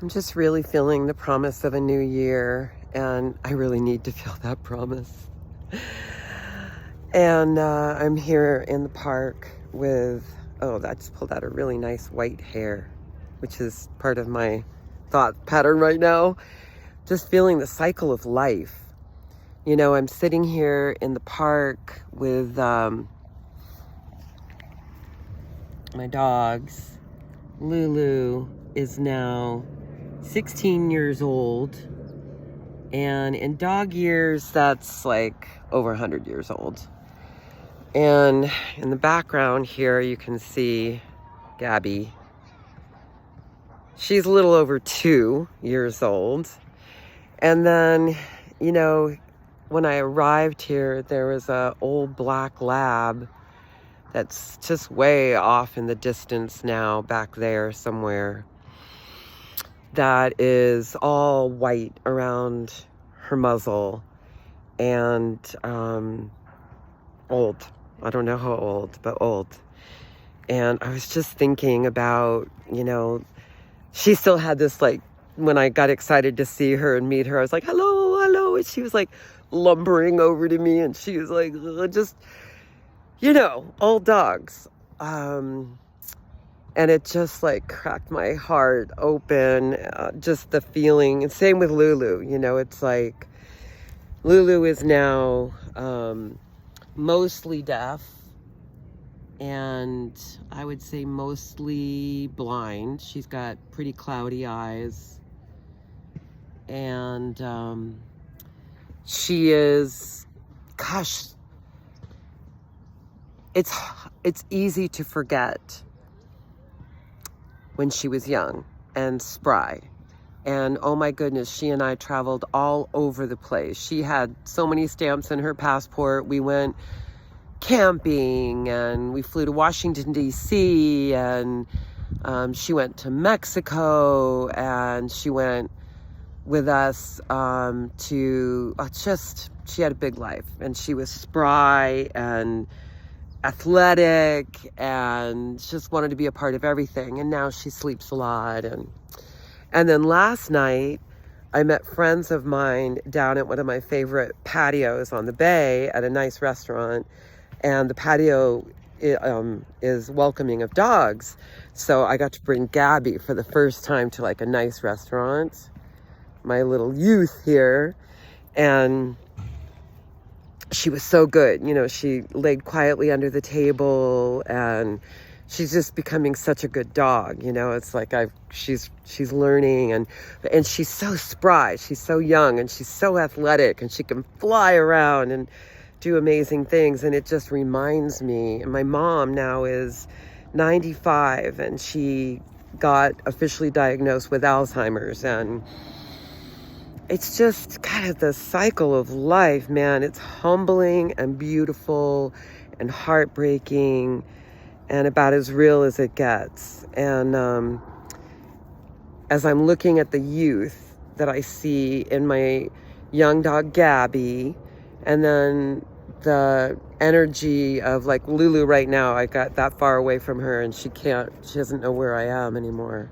I'm just really feeling the promise of a new year, and I really need to feel that promise. And I'm here in the park with, oh, I just pulled out a really nice white hair, which is part of my thought pattern right now. Just feeling the cycle of life. You know, I'm sitting here in the park with my dogs. Lulu is now 16 years old, and in dog years, that's like over 100 years old. And in the background here, you can see Gabby. She's a little over 2 years old. And then, you know, when I arrived here, there was an old black lab that's just way off in the distance now, back there somewhere, that is all white around her muzzle and old. I don't know how old, but old. And I was just thinking about, you know, she still had this, like, when I got excited to see her and meet her, I was like, hello, hello. And she was like lumbering over to me, and she was like, just, you know, old dogs. And it just like cracked my heart open, just the feeling. And same with Lulu, you know, it's like Lulu is now mostly deaf, and I would say mostly blind. She's got pretty cloudy eyes, and she is, gosh, it's easy to forget when she was young and spry. And oh my goodness, she and I traveled all over the place. She had so many stamps in her passport. We went camping, and we flew to Washington, D.C., and she went to Mexico, and she went with us to she had a big life, and she was spry and athletic and just wanted to be a part of everything. And now she sleeps a lot. And then last night I met friends of mine down at one of my favorite patios on the bay at a nice restaurant, and the patio is welcoming of dogs. So I got to bring Gabby for the first time to like a nice restaurant, my little youth here. And she was so good. You know, she laid quietly under the table, and she's just becoming such a good dog. You know, it's like she's learning, and she's so spry. She's so young, and she's so athletic, and she can fly around and do amazing things. And it just reminds me, and my mom now is 95, and she got officially diagnosed with Alzheimer's, and it's just kind of the cycle of life, man. It's humbling and beautiful and heartbreaking and about as real as it gets. And as I'm looking at the youth that I see in my young dog Gabby, and then the energy of like Lulu right now, I got that far away from her, and she doesn't know where I am anymore.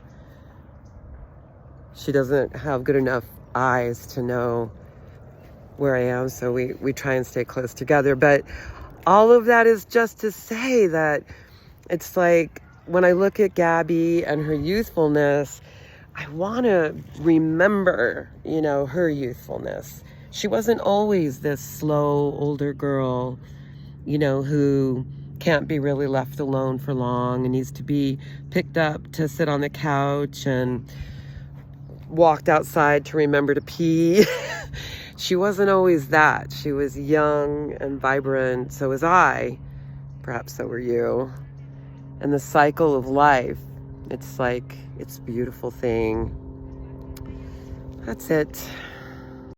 She doesn't have good enough eyes to know where I am, so we try and stay close together. But all of that is just to say that it's like when I look at Gabby and her youthfulness, I want to remember, you know, her youthfulness. She wasn't always this slow older girl, you know, who can't be really left alone for long and needs to be picked up to sit on the couch and walked outside to remember to pee. She wasn't always that. She was young and vibrant. So was I. Perhaps so were you. And the cycle of life, it's like, it's a beautiful thing. That's it.